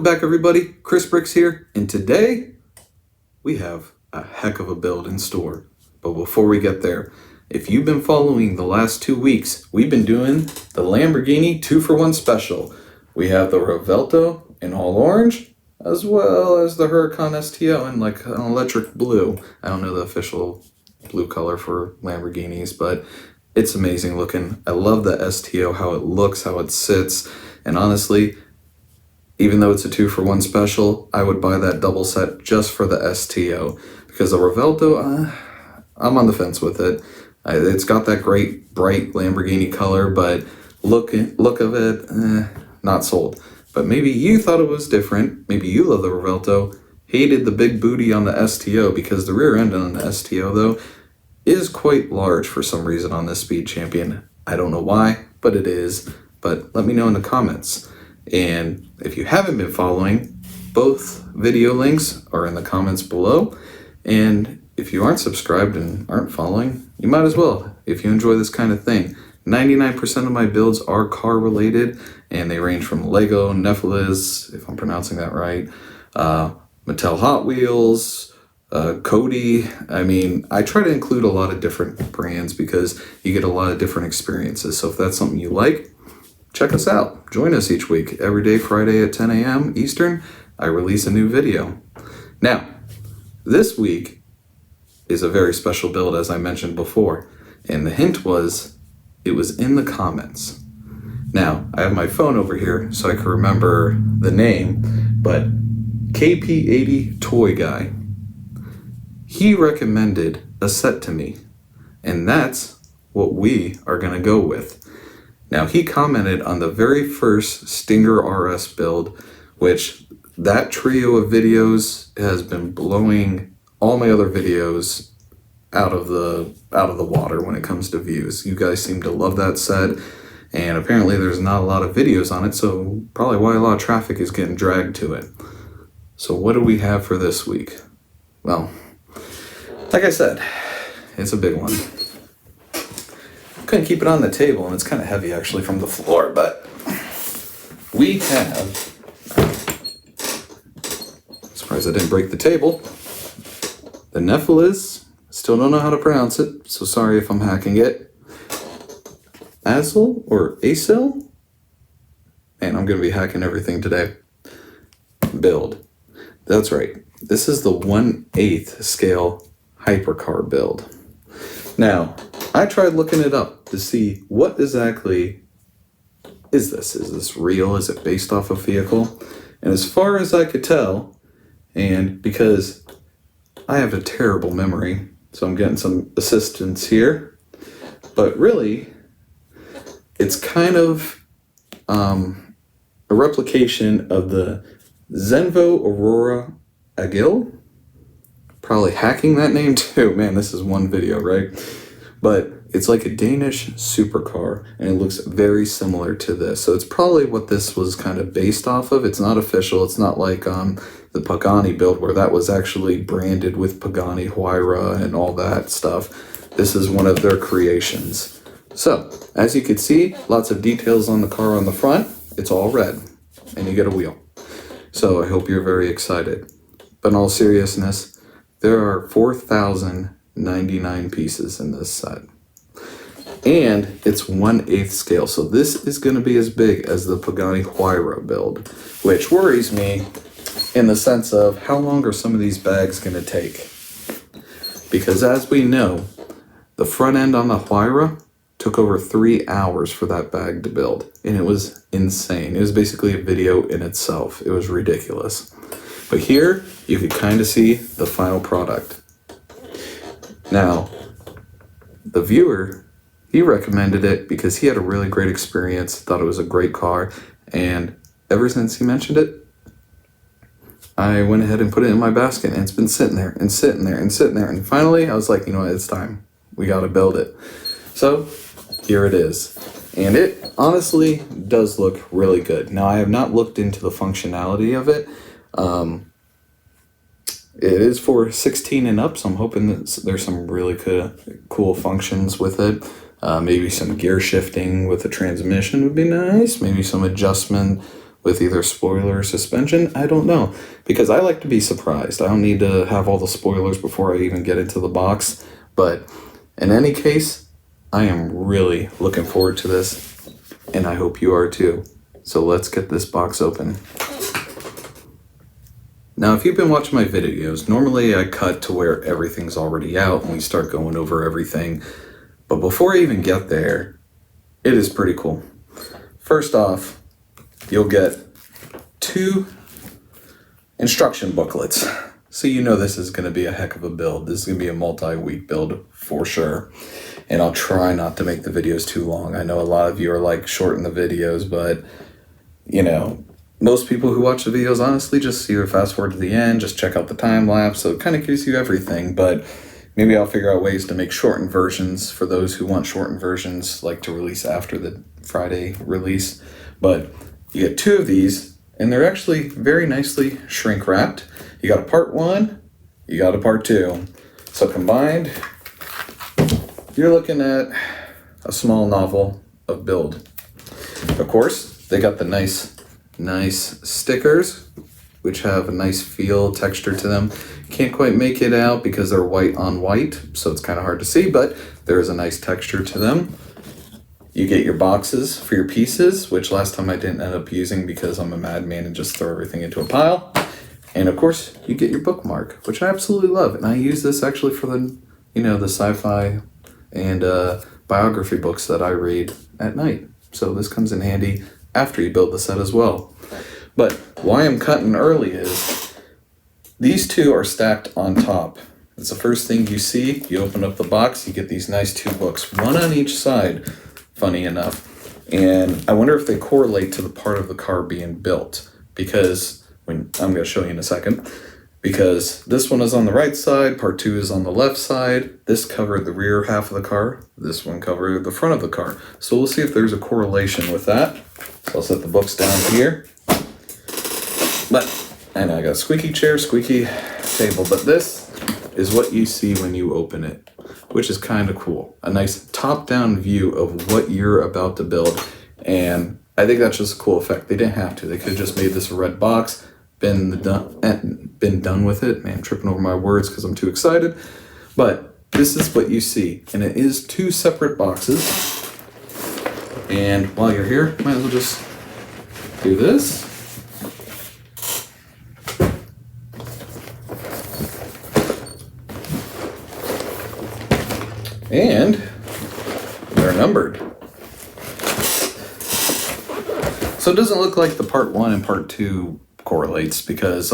Welcome back, everybody. Chris Bricks here, and today we have a heck of a build in store. But before we get there, if you've been following the last 2 weeks, we've been doing the Lamborghini 2-for-1 special. We have the Revuelto in all orange, as well as the Huracan STO in like an electric blue. I don't know the official blue color for Lamborghinis, but it's amazing looking. I love the STO, how it looks, how it sits, and honestly, even though it's a 2-for-1 special, I would buy that double set just for the STO, because the Revuelto, I'm on the fence with it. It's got that great bright Lamborghini color, but look of it, not sold. But maybe you thought it was different. Maybe you love the Revuelto, hated the big booty on the STO, because the rear end on the STO though is quite large for some reason on this Speed Champion. I don't know why, but it is. But let me know in the comments. And if you haven't been following, both video links are in the comments below. And if you aren't subscribed and aren't following, you might as well if you enjoy this kind of thing. 99% of my builds are car related, and they range from Lego, NifeliZ, if I'm pronouncing that right, Mattel Hot Wheels, Cody. I mean, I try to include a lot of different brands because you get a lot of different experiences. So if that's something you like, check us out. Join us each week. Every day, Friday at 10 a.m. Eastern, I release a new video. Now, this week is a very special build, as I mentioned before. And the hint was, it was in the comments. Now, I have my phone over here so I can remember the name, but KP80 Toy Guy, he recommended a set to me. And that's what we are going to go with. Now, he commented on the very first Stinger RS build, which that trio of videos has been blowing all my other videos out of the water when it comes to views. You guys seem to love that set, and apparently there's not a lot of videos on it, so probably why a lot of traffic is getting dragged to it. So what do we have for this week? Well, like I said, it's a big one. Couldn't keep it on the table, and it's kind of heavy actually from the floor, but we have, surprised I didn't break the table, the NifeliZ, still don't know how to pronounce it, so sorry if I'm hacking it, ASIL or ASIL, and I'm going to be hacking everything today, build. That's right, this is the 1/8 scale hypercar build. Now, I tried looking it up to see what exactly is this? Is this real? Is it based off a vehicle? And as far as I could tell, and because I have a terrible memory, so I'm getting some assistance here, but really, it's kind of a replication of the Zenvo Aurora Agile. Probably hacking that name too. Man, this is one video, right? But it's like a Danish supercar, and it looks very similar to this. So it's probably what this was kind of based off of. It's not official. It's not like the Pagani build where that was actually branded with Pagani Huayra and all that stuff. This is one of their creations. So, as you can see, lots of details on the car on the front. It's all red, and you get a wheel. So I hope you're very excited. But in all seriousness, there are 4,099 pieces in this set. And it's 1/8 scale, so this is going to be as big as the Pagani Huayra build, which worries me in the sense of how long are some of these bags going to take? Because as we know, the front end on the Huayra took over 3 hours for that bag to build, and it was insane. It was basically a video in itself. It was ridiculous. But here, you could kind of see the final product. Now, the viewer, he recommended it because he had a really great experience, thought it was a great car, and ever since he mentioned it, I went ahead and put it in my basket, and it's been sitting there, and sitting there, and sitting there, and finally, I was like, you know what, it's time. We gotta build it. So, here it is. And it honestly does look really good. Now, I have not looked into the functionality of it. It is for 16 and up, so I'm hoping that there's some really cool functions with it. Maybe some gear shifting with the transmission would be nice. Maybe some adjustment with either spoiler or suspension. I don't know, because I like to be surprised. I don't need to have all the spoilers before I even get into the box. But in any case, I am really looking forward to this, and I hope you are too. So let's get this box open. Now, if you've been watching my videos, normally I cut to where everything's already out and we start going over everything. But before I even get there, it is pretty cool. First off, you'll get 2 instruction booklets. So you know this is going to be a heck of a build. This is going to be a multi-week build for sure. And I'll try not to make the videos too long. I know a lot of you are like, shorten the videos, but you know, most people who watch the videos honestly just either fast forward to the end, just check out the time lapse. So it kind of gives you everything, but maybe I'll figure out ways to make shortened versions for those who want shortened versions, like to release after the Friday release. But you get 2 of these, and they're actually very nicely shrink wrapped. You got a part 1, you got a part 2. So combined, you're looking at a small novel of build. Of course, they got the nice stickers, which have a nice feel, texture to them. Can't quite make it out because they're white on white, so it's kind of hard to see, but there is a nice texture to them. You get your boxes for your pieces, which last time I didn't end up using because I'm a madman and just throw everything into a pile. And of course, you get your bookmark, which I absolutely love. And I use this actually for the, the sci-fi and biography books that I read at night. So this comes in handy after you build the set as well. But why I'm cutting early is these 2 are stacked on top. It's the first thing you see. You open up the box, you get these nice 2 books, 1 on each side, funny enough. And I wonder if they correlate to the part of the car being built, because I'm going to show you in a second. Because this one is on the right side, part 2 is on the left side. This covered the rear half of the car. This one covered the front of the car. So we'll see if there's a correlation with that. So I'll set the books down here. And I got a squeaky chair, squeaky table. But this is what you see when you open it, which is kind of cool. A nice top-down view of what you're about to build. And I think that's just a cool effect. They didn't have to. They could have just made this a red box, been done with it. Man, I'm tripping over my words because I'm too excited. But this is what you see. And it is 2 separate boxes. And while you're here, might as well just do this. And they're numbered. So it doesn't look like the part 1 and part 2 correlates, because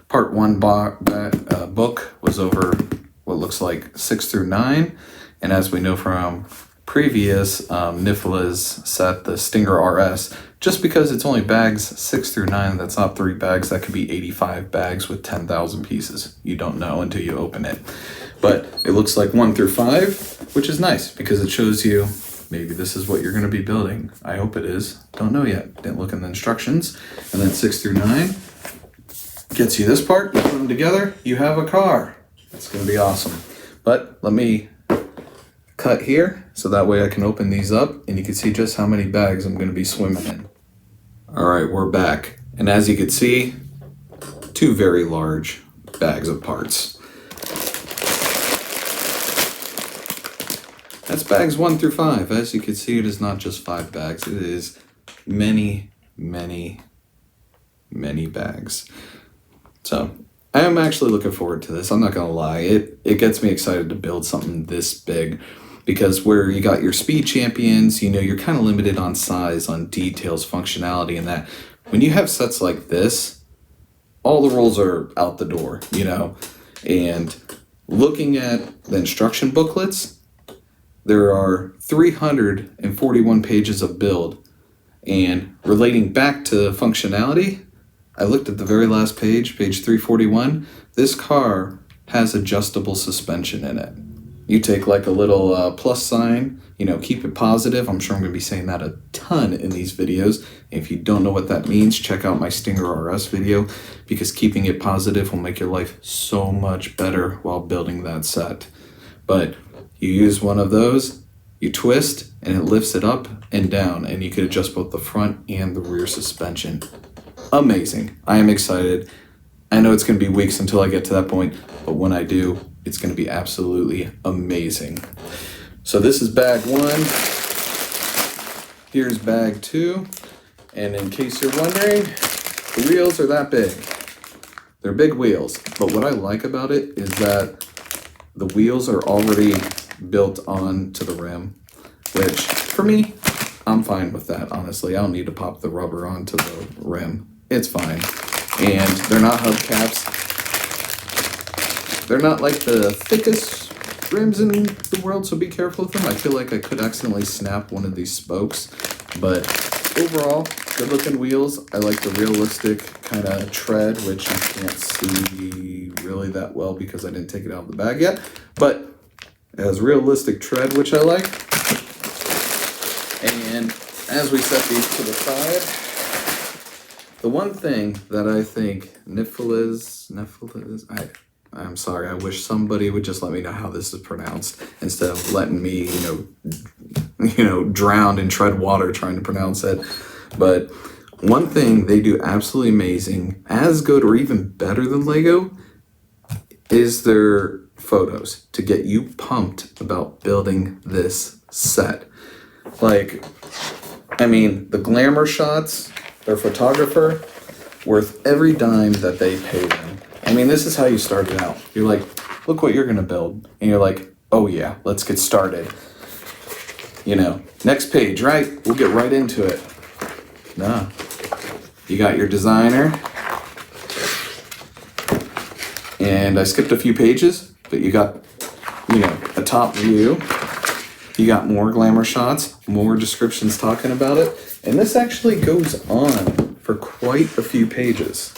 part 1 book was over what looks like 6 through 9. And as we know from previous NifeliZ set, the Stinger RS, just because it's only bags 6 through 9, that's not 3 bags, that could be 85 bags with 10,000 pieces. You don't know until you open it. But it looks like 1 through 5, which is nice because it shows you maybe this is what you're going to be building. I hope it is. Don't know yet. Didn't look in the instructions. And then 6 through 9 gets you this part. You put them together, you have a car. It's going to be awesome. But let me cut here so that way I can open these up and you can see just how many bags I'm going to be swimming in. All right, we're back. And as you can see, 2 very large bags of parts. That's bags 1 through 5. As you can see, it is not just 5 bags. It is many, many, many bags. So I am actually looking forward to this. I'm not going to lie. It gets me excited to build something this big, because where you got your speed champions, you're kind of limited on size, on details, functionality, and that. When you have sets like this, all the rules are out the door, And looking at the instruction booklets, there are 341 pages of build, and relating back to functionality, I looked at the very last page, page 341. This car has adjustable suspension in it. You take like a little plus sign, keep it positive. I'm sure I'm going to be saying that a ton in these videos. If you don't know what that means, check out my Stinger RS video, because keeping it positive will make your life so much better while building that set. But you use one of those, you twist, and it lifts it up and down, and you can adjust both the front and the rear suspension. amazing. I am excited. I know it's going to be weeks until I get to that point, but when I do, it's going to be absolutely amazing. So this is bag 1. Here's bag 2. And in case you're wondering, the wheels are that big. They're big wheels. But what I like about it is that the wheels are already built onto the rim, which for me, I'm fine with that, honestly. I don't need to pop the rubber onto the rim. It's fine. And they're not hubcaps. They're not like the thickest rims in the world, so be careful with them. I feel like I could accidentally snap one of these spokes, but overall, good looking wheels. I like the realistic kind of tread, which you can't see really that well because I didn't take it out of the bag yet, but it has realistic tread, which I like. And as we set these to the side, the one thing that I think NifeliZ, I'm sorry, I wish somebody would just let me know how this is pronounced instead of letting me, drown in tread water trying to pronounce it. But one thing they do absolutely amazing, as good or even better than Lego, is their photos to get you pumped about building this set. Like, I mean, the glamour shots, their photographer, worth every dime that they pay them. I mean, this is how you start it out. You're like, look what you're gonna build. And you're like, oh yeah, let's get started. Next page, right? We'll get right into it. Nah. You got your designer. And I skipped a few pages, but you got, a top view. You got more glamour shots, more descriptions talking about it. And this actually goes on for quite a few pages.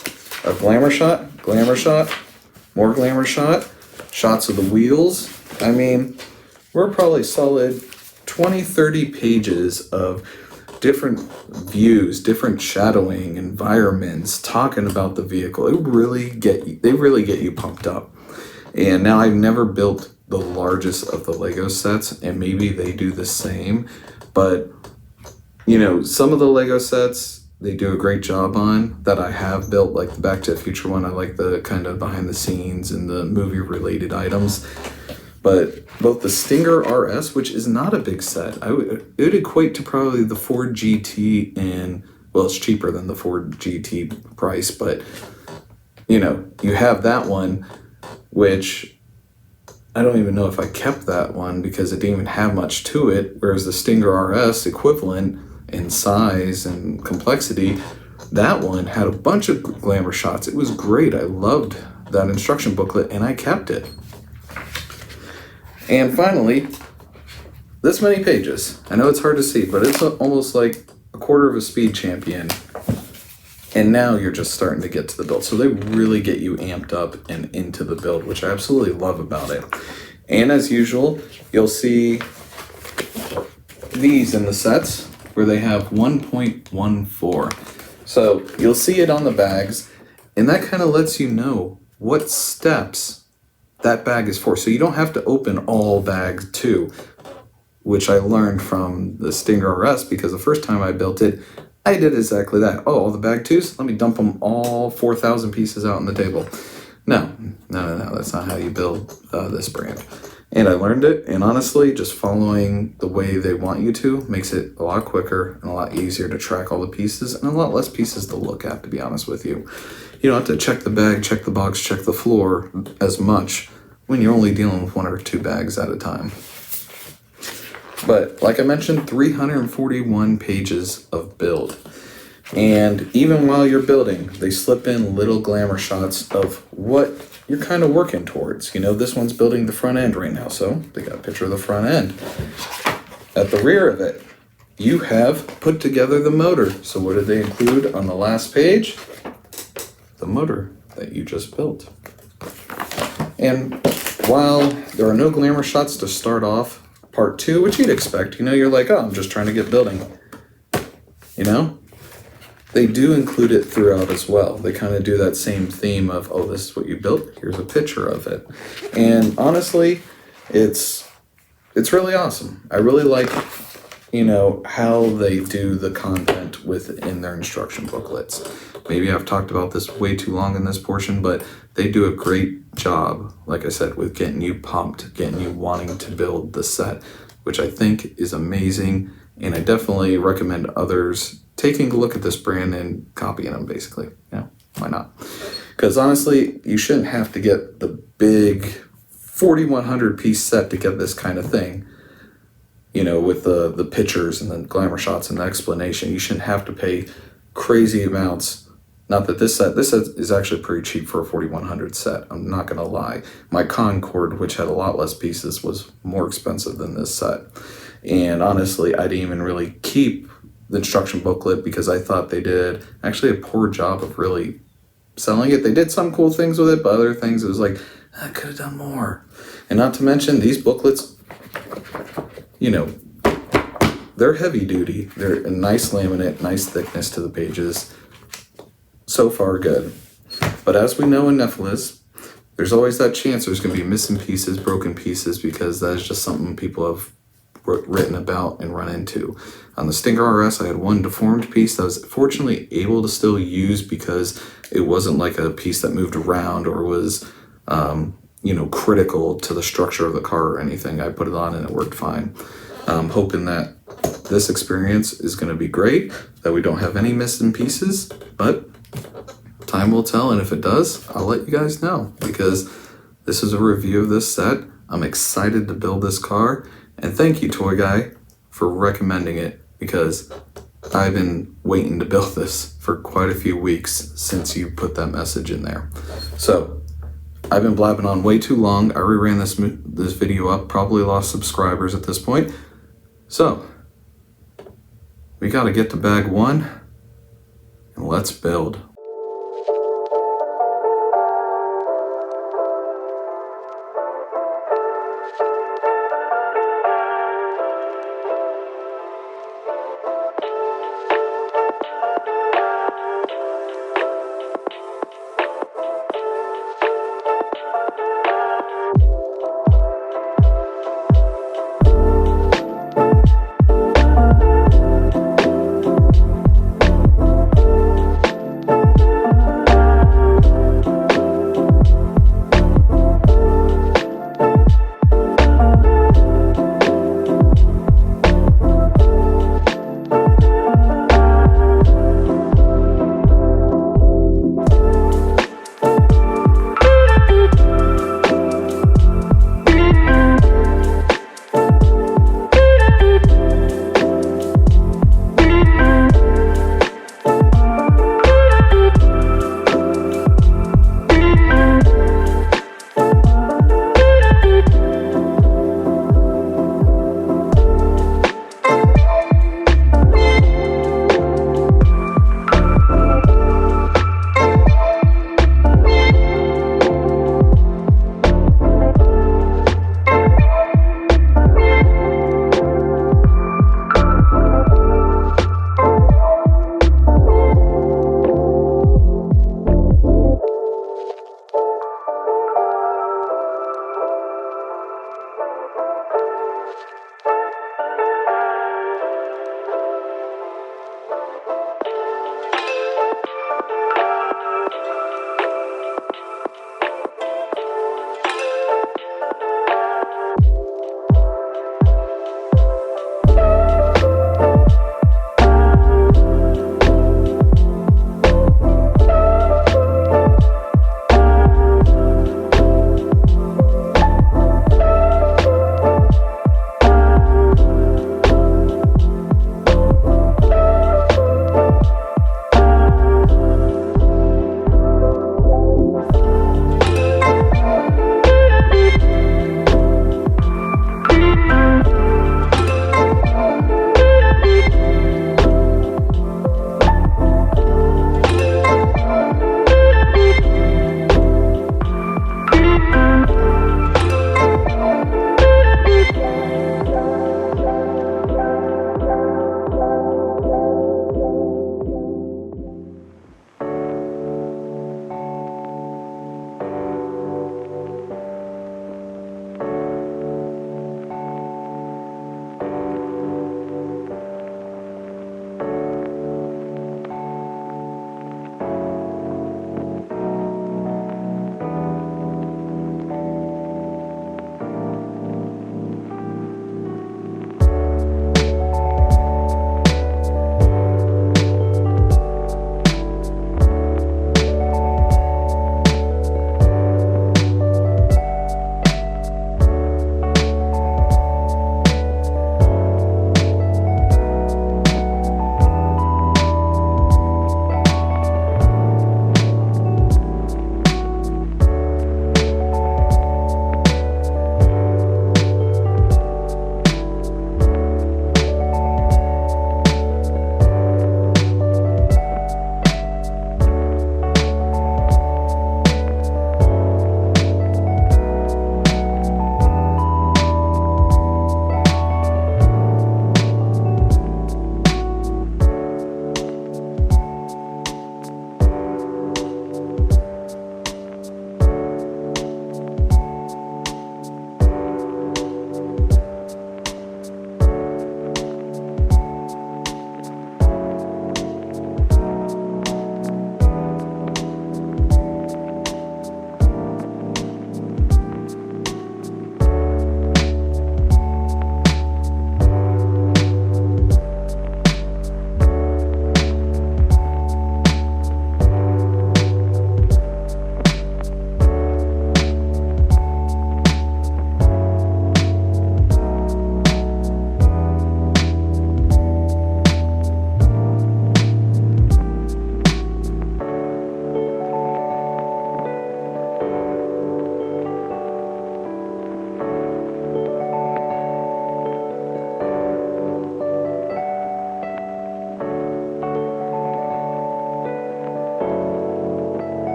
A glamour shot, more glamour shot, shots of the wheels. I mean, we're probably solid 20, 30 pages of different views, different shadowing, environments, talking about the vehicle. They really get you pumped up. And now I've never built the largest of the Lego sets, and maybe they do the same, but some of the Lego sets they do a great job on that I have built, like the Back to the Future one. I like the kind of behind the scenes and the movie related items. But both the Stinger RS, which is not a big set, it would equate to probably the Ford GT, and well, it's cheaper than the Ford GT price, but you have that one, which I don't even know if I kept that one because it didn't even have much to it, whereas the Stinger RS equivalent in size and complexity, that one had a bunch of glamour shots. It was great. I loved that instruction booklet and I kept it. And finally, this many pages. I know it's hard to see, but it's almost like a quarter of a speed champion. And now you're just starting to get to the build. So they really get you amped up and into the build, which I absolutely love about it. And as usual, you'll see these in the sets where they have 1.14. So you'll see it on the bags, and that kind of lets you know what steps that bag is for. So you don't have to open all bag 2, which I learned from the Stinger RS, because the first time I built it, I did exactly that. Oh, all the bag 2s? Let me dump them all 4,000 pieces out on the table. No, that's not how you build this brand. And I learned it, and honestly, just following the way they want you to makes it a lot quicker and a lot easier to track all the pieces, and a lot less pieces to look at, to be honest with you. You don't have to check the bag, check the box, check the floor as much when you're only dealing with 1 or 2 bags at a time. But like I mentioned, 341 pages of build. And even while you're building, they slip in little glamour shots of what you're kind of working towards. This one's building the front end right now, so they got a picture of the front end. At the rear of it, you have put together the motor. So what did they include on the last page? The motor that you just built. And while there are no glamour shots to start off part 2, which you'd expect, you're like, oh, I'm just trying to get building. They do include it throughout as well. They kind of do that same theme of, oh, this is what you built, here's a picture of it. And honestly, it's really awesome. I really like how they do the content within their instruction booklets. Maybe I've talked about this way too long in this portion, but they do a great job, like I said, with getting you pumped, getting you wanting to build the set, which I think is amazing. And I definitely recommend others taking a look at this brand and copying them, basically. Why not? Because honestly, you shouldn't have to get the big 4,100 piece set to get this kind of thing. With the pictures and the glamour shots and the explanation. You shouldn't have to pay crazy amounts. Not that this set is actually pretty cheap for a 4,100 set. I'm not going to lie. My Concorde, which had a lot less pieces, was more expensive than this set. And honestly, I didn't even really keep the instruction booklet because I thought they did actually a poor job of really selling it. They did some cool things with it, but other things it was like, I could have done more. And not to mention, these booklets, they're heavy duty. They're a nice laminate, nice thickness to the pages. So far, good. But as we know in NifeliZ, there's always that chance there's going to be missing pieces, broken pieces, because that is just something people have written about and run into. On the Stinger RS, I had one deformed piece that I was fortunately able to still use because it wasn't like a piece that moved around or was, critical to the structure of the car or anything. I put it on and it worked fine. I'm hoping that this experience is going to be great, that we don't have any missing pieces, but time will tell, and if it does, I'll let you guys know, because this is a review of this set. I'm excited to build this car, and thank you, Toy Guy, for recommending it, because I've been waiting to build this for quite a few weeks since you put that message in there. So, I've been blabbing on way too long. I already ran this video up, probably lost subscribers at this point. So, we gotta get to bag one, and let's build.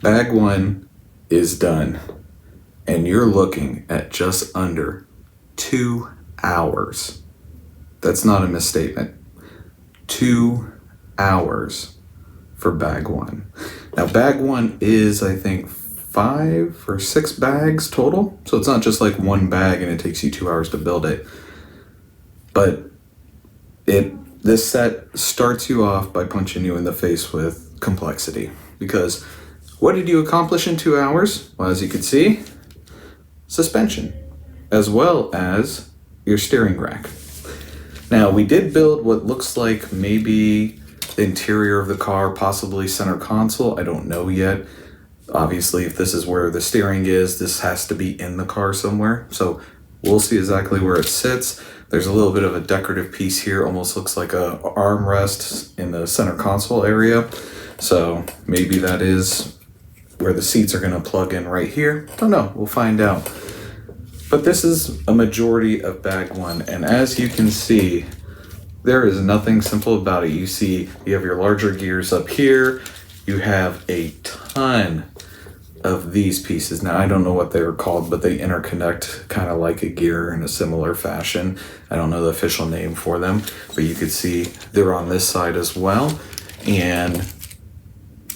Bag one is done, and you're looking at just under 2 hours. That's not a misstatement. 2 hours for bag one. Now, bag one is, I think, 5 or 6 bags total. So it's not just like one bag and it takes you 2 hours to build it. But this set starts you off by punching you in the face with complexity. Because what did you accomplish in 2 hours? Well, as you can see, suspension, as well as your steering rack. Now, we did build what looks like maybe the interior of the car, possibly center console. I don't know yet. Obviously, if this is where the steering is, this has to be in the car somewhere. So we'll see exactly where it sits. There's a little bit of a decorative piece here. Almost looks like a armrest in the center console area. So maybe that is where the seats are going to plug in right here. Don't know. We'll find out. But this is a majority of bag one. And as you can see, there is nothing simple about it. You see, you have your larger gears up here. You have a ton of these pieces. Now, I don't know what they're called, but they interconnect kind of like a gear in a similar fashion. I don't know the official name for them, but you could see they're on this side as well. And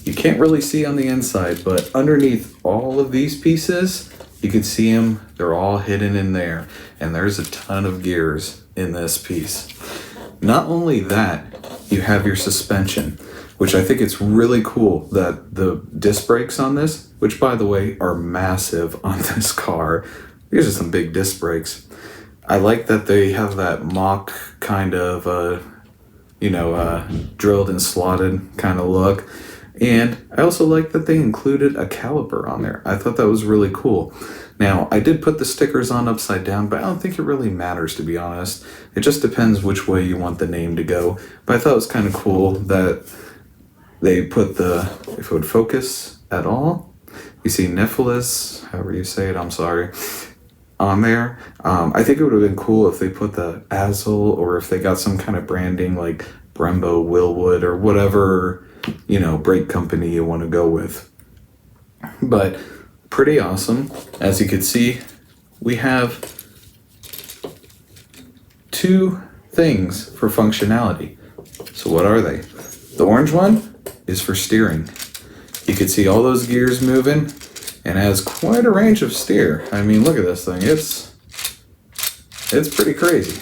you can't really see on the inside, but underneath all of these pieces, you can see them. They're all hidden in there. And there's a ton of gears in this piece. Not only that, you have your suspension, which I think it's really cool that the disc brakes on this, which by the way are massive on this car. These are some big disc brakes. I like that they have that mock kind of, drilled and slotted kind of look. And I also like that they included a caliper on there. I thought that was really cool. Now, I did put the stickers on upside down, but I don't think it really matters, to be honest. It just depends which way you want the name to go. But I thought it was kind of cool that they put if it would focus at all, you see NifeliZ, however you say it, I'm sorry, on there. I think it would have been cool if they put the ASIL, or if they got some kind of branding like Brembo, Willwood, or whatever, brake company you want to go with. But pretty awesome. As you can see, we have two things for functionality. So what are they? The orange one is for steering. You can see all those gears moving and has quite a range of steer. I mean, look at this thing. It's pretty crazy.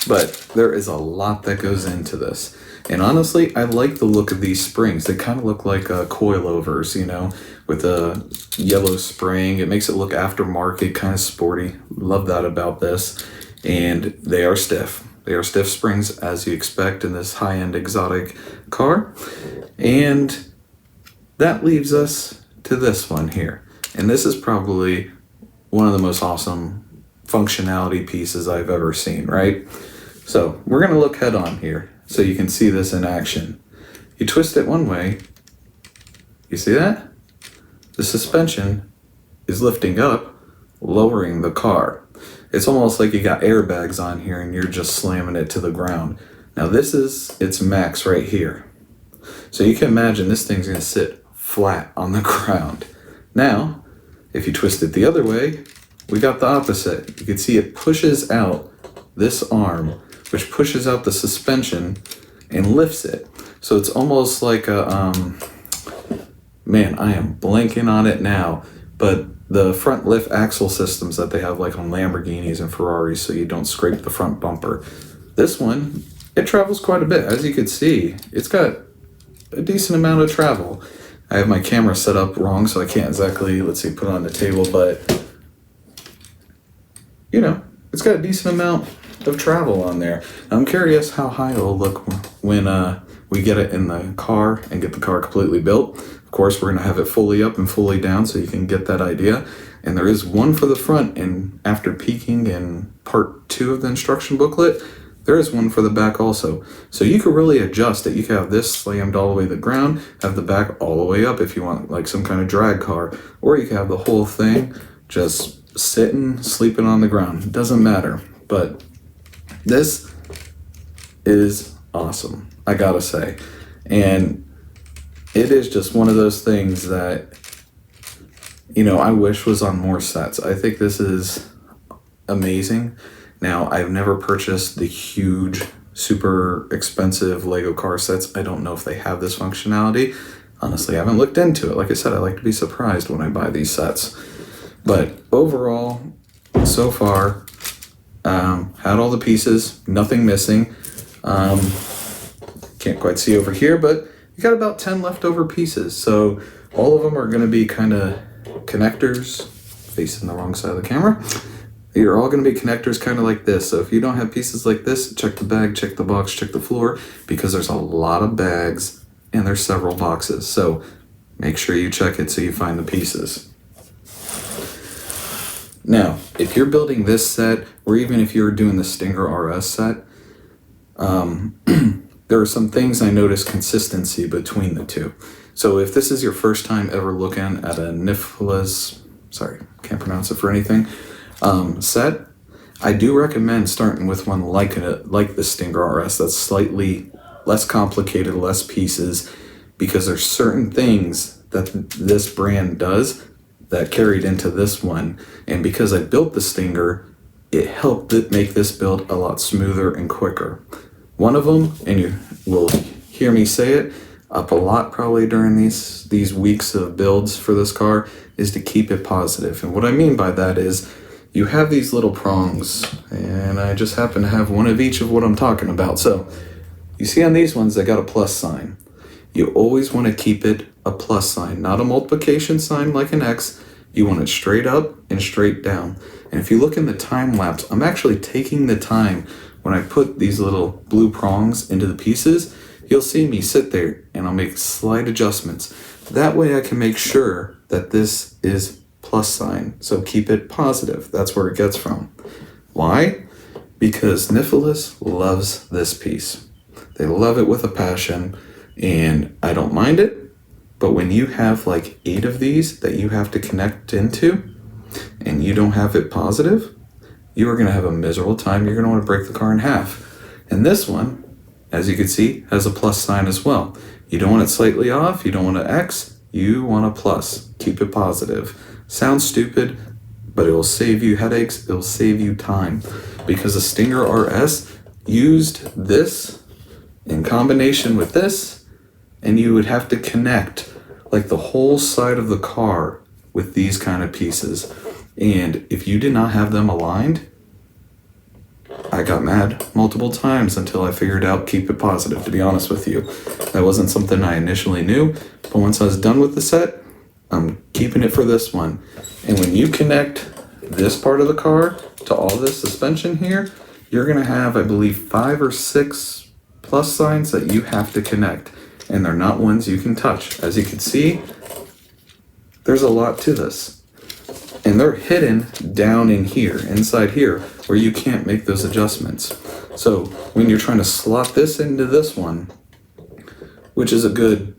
But there is a lot that goes into this. And honestly, I like the look of these springs. They kind of look like coilovers, you know, with a yellow spring. It makes it look aftermarket, kind of sporty. Love that about this. And they are stiff. They are stiff springs, as you expect in this high-end exotic car. And that leaves us to this one here. And this is probably one of the most awesome functionality pieces I've ever seen, right? So we're going to look head on here so you can see this in action. You twist it one way. You see that? The suspension is lifting up, lowering the car. It's almost like you got airbags on here and you're just slamming it to the ground. Now this is its max right here. So you can imagine this thing's going to sit flat on the ground. Now, if you twist it the other way, we got the opposite. You can see it pushes out this arm, which pushes out the suspension and lifts it. So it's almost like a, man, I am blanking on it now, but the front lift axle systems that they have like on Lamborghinis and Ferraris so you don't scrape the front bumper. This one, it travels quite a bit. As you can see, it's got a decent amount of travel. I have my camera set up wrong, so I can't exactly, let's see, put it on the table, but you know, it's got a decent amount of travel on there. I'm curious how high it'll look when we get it in the car and get the car completely built. Of course, we're gonna have it fully up and fully down so you can get that idea. And there is one for the front, and after peeking in part 2 of the instruction booklet, there is one for the back also. So you can really adjust it. You can have this slammed all the way to the ground, have the back all the way up if you want like some kind of drag car, or you can have the whole thing just sitting, sleeping on the ground. It doesn't matter. But this is awesome, I gotta say. And it is just one of those things that, you know, I wish was on more sets. I think this is amazing. Now, I've never purchased the huge, super expensive Lego car sets. I don't know if they have this functionality. Honestly, I haven't looked into it. Like I said, I like to be surprised when I buy these sets. But overall, so far, had all the pieces, nothing missing. Can't quite see over here, but you got about 10 leftover pieces. So all of them are going to be kind of connectors, facing the wrong side of the camera. You're all going to be connectors kind of like this. So if you don't have pieces like this, check the bag, check the box, check the floor, because there's a lot of bags and there's several boxes. So make sure you check it so you find the pieces. Now, if you're building this set, or even if you're doing the Stinger RS set, there are some things I notice consistency between the two. So if this is your first time ever looking at a NifeliZ, sorry, can't pronounce it for anything, set, I do recommend starting with one like the Stinger RS that's slightly less complicated, less pieces, because there's certain things that this brand does that carried into this one. And because I built the Stinger, it helped it make this build a lot smoother and quicker. One of them, and you will hear me say it up a lot probably during these weeks of builds for this car, is to keep it positive. And what I mean by that is you have these little prongs, and I just happen to have one of each of what I'm talking about. So you see on these ones, they got a plus sign. You always want to keep it a plus sign, not a multiplication sign like an X. You want it straight up and straight down. And if you look in the time lapse, I'm actually taking the time when I put these little blue prongs into the pieces. You'll see me sit there and I'll make slight adjustments. That way I can make sure that this is plus sign. So keep it positive. That's where it gets from. Why? Because NifeliZ loves this piece. They love it with a passion, and I don't mind it. But when you have like 8 of these that you have to connect into and you don't have it positive, you are going to have a miserable time. You're going to want to break the car in half. And this one, as you can see, has a plus sign as well. You don't want it slightly off. You don't want an X. You want a plus. Keep it positive. Sounds stupid, but it will save you headaches. It will save you time. because the Stinger RS used this in combination with this, and you would have to connect like the whole side of the car with these kind of pieces. And if you did not have them aligned, I got mad multiple times until I figured out keep it positive, to be honest with you. That wasn't something I initially knew, but once I was done with the set, I'm keeping it for this one. And when you connect this part of the car to all this suspension here, you're gonna have, I believe, 5 or 6 plus signs that you have to connect, and they're not ones you can touch. As you can see, there's a lot to this. And they're hidden down in here, inside here, where you can't make those adjustments. So when you're trying to slot this into this one, which is a good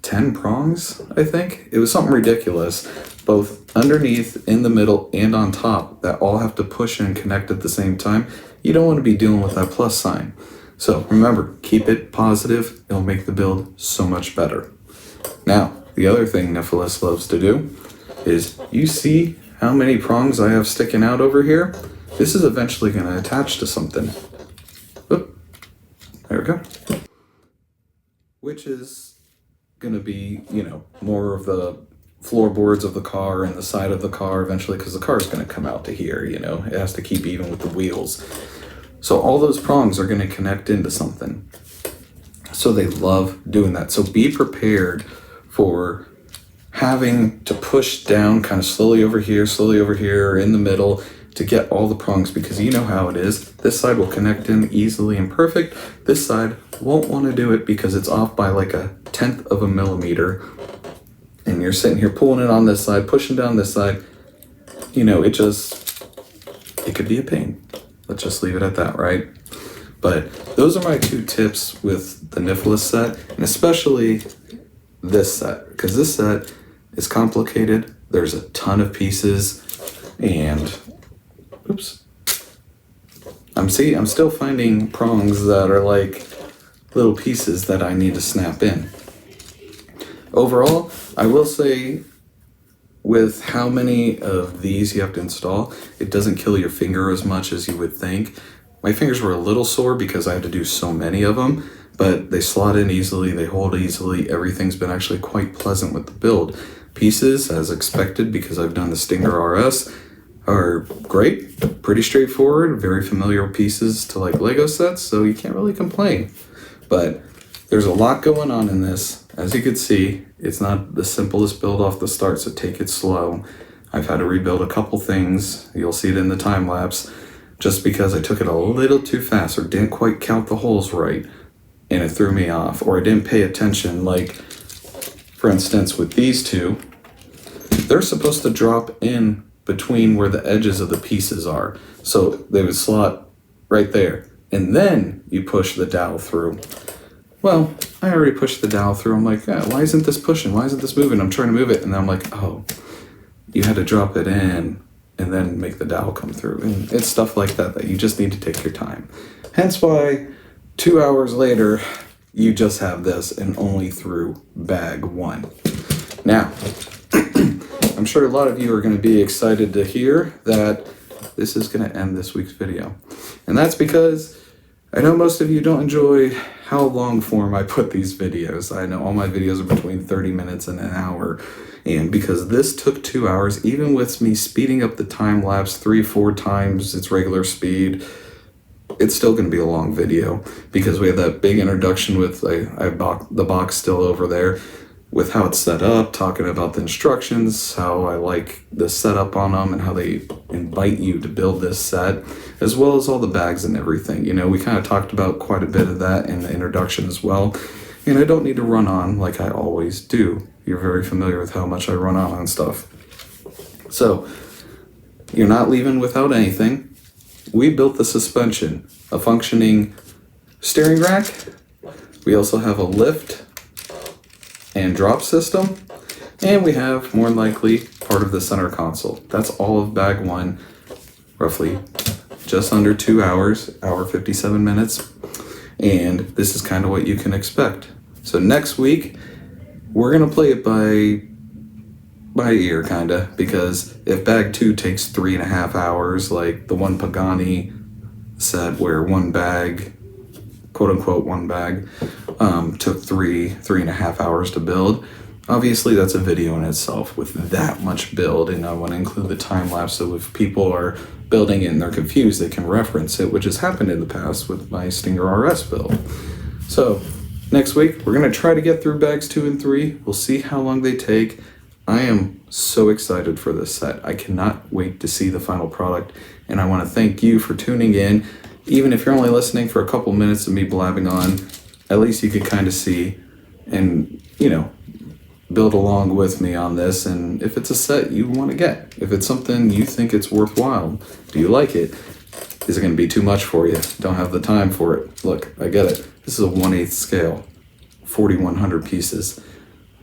10 prongs, I think. It was something ridiculous, both underneath, in the middle, and on top, that all have to push and connect at the same time. You don't want to be dealing with that plus sign. So remember, keep it positive. It'll make the build so much better. Now, the other thing NifeliZ loves to do is, you see how many prongs I have sticking out over here? This is eventually going to attach to something. Oop, there we go. Which is going to be, more of the floorboards of the car and the side of the car eventually, because the car is going to come out to here, it has to keep even with the wheels. So all those prongs are going to connect into something. So they love doing that. So be prepared for having to push down kind of slowly over here, or in the middle to get all the prongs, because you know how it is. This side will connect in easily and perfect. This side won't want to do it because it's off by like 1/10 of a millimeter. And you're sitting here pulling it on this side, pushing down this side. It could be a pain. Let's just leave it at that, right? But those are my 2 tips with the NifeliZ set, and especially this set, because this set is complicated. There's a ton of pieces, and oops. I'm still finding prongs that are like little pieces that I need to snap in. Overall, I will say, with how many of these you have to install, it doesn't kill your finger as much as you would think. My fingers were a little sore because I had to do so many of them, but they slot in easily, they hold easily. Everything's been actually quite pleasant with the build. Pieces, as expected, because I've done the Stinger RS, are great, pretty straightforward, very familiar pieces to like Lego sets, so you can't really complain. But there's a lot going on in this. As you can see, it's not the simplest build off the start, so take it slow. I've had to rebuild a couple things. You'll see it in the time lapse, just because I took it a little too fast or didn't quite count the holes right, and it threw me off, or I didn't pay attention. Like, for instance, with these two, they're supposed to drop in between where the edges of the pieces are. So they would slot right there, and then you push the dowel through. Well, I already pushed the dowel through. I'm like, why isn't this pushing? Why isn't this moving? I'm trying to move it. And then I'm like, oh, you had to drop it in and then make the dowel come through. And it's stuff like that you just need to take your time. Hence why 2 hours later, you just have this and only through bag 1. Now, I'm sure a lot of you are going to be excited to hear that this is going to end this week's video. And that's because I know most of you don't enjoy how long form I put these videos. I know all my videos are between 30 minutes and an hour. And because this took 2 hours, even with me speeding up the time lapse 3-4 times its regular speed, it's still going to be a long video, because we have that big introduction with the box still over there with how it's set up, talking about the instructions, how I like the setup on them, and how they invite you to build this set, as well as all the bags and everything. We kind of talked about quite a bit of that in the introduction as well. And I don't need to run on like I always do. You're very familiar with how much I run on stuff. So, you're not leaving without anything. We built the suspension, a functioning steering rack. We also have a lift and drop system, and we have, more than likely, part of the center console. That's all of bag 1, roughly just under 2 hours, hour 57 minutes, and this is kind of what you can expect. So next week, we're gonna play it by ear, kinda, because if bag 2 takes 3.5 hours, like the one Pagani set where one bag, quote unquote one bag, took 3.5 hours to build. Obviously that's a video in itself with that much build, and I want to include the time lapse so if people are building it and they're confused, they can reference it, which has happened in the past with my Stinger RS build. So next week we're going to try to get through bags 2 and 3. We'll see how long they take. I am so excited for this set. I cannot wait to see the final product, and I want to thank you for tuning in. Even if you're only listening for a couple minutes of me blabbing on, at least you could kind of see and, build along with me on this. And if it's a set you want to get, if it's something you think it's worthwhile, do you like it? Is it going to be too much for you? Don't have the time for it? Look, I get it. This is a 1/8 scale, 4,100 pieces.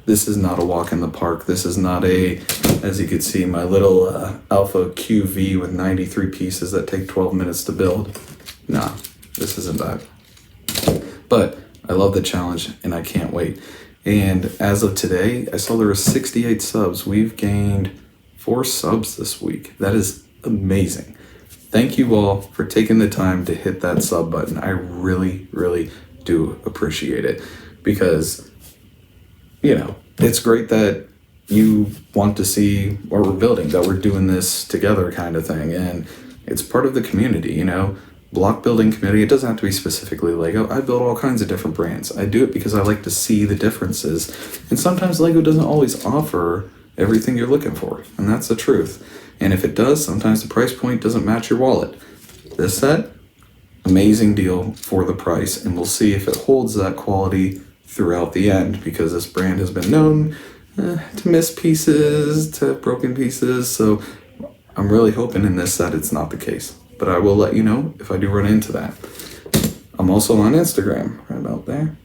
This is not a walk in the park. This is not as you can see, my little Alpha QV with 93 pieces that take 12 minutes to build. Nah, this isn't that. But I love the challenge and I can't wait. And as of today, I saw there were 68 subs. We've gained 4 subs this week. That is amazing. Thank you all for taking the time to hit that sub button. I really, really do appreciate it, because, it's great that you want to see what we're building, that we're doing this together kind of thing. And it's part of the community, block building community. It doesn't have to be specifically Lego. I build all kinds of different brands. I do it because I like to see the differences. And sometimes Lego doesn't always offer everything you're looking for. And that's the truth. And if it does, sometimes the price point doesn't match your wallet. This set, amazing deal for the price. And we'll see if it holds that quality throughout the end, because this brand has been known to miss pieces, to have broken pieces. So I'm really hoping in this set it's not the case. But I will let you know if I do run into that. I'm also on Instagram, right about there.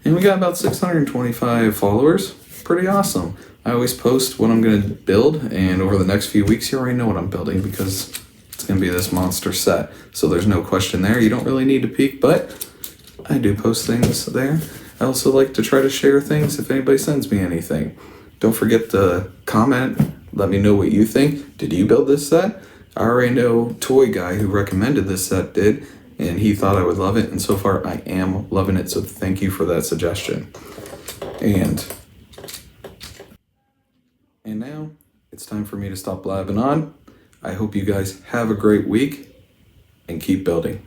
And we got about 625 followers. Pretty awesome. I always post what I'm going to build, and over the next few weeks you already know what I'm building, because it's going to be this monster set. So there's no question there. You don't really need to peek, but I do post things there. I also like to try to share things if anybody sends me anything. Don't forget to comment. Let me know what you think. Did you build this set? I already know Toy Guy, who recommended this set, did, and he thought I would love it, and so far I am loving it, so thank you for that suggestion. And now it's time for me to stop blabbing on. I hope you guys have a great week and keep building.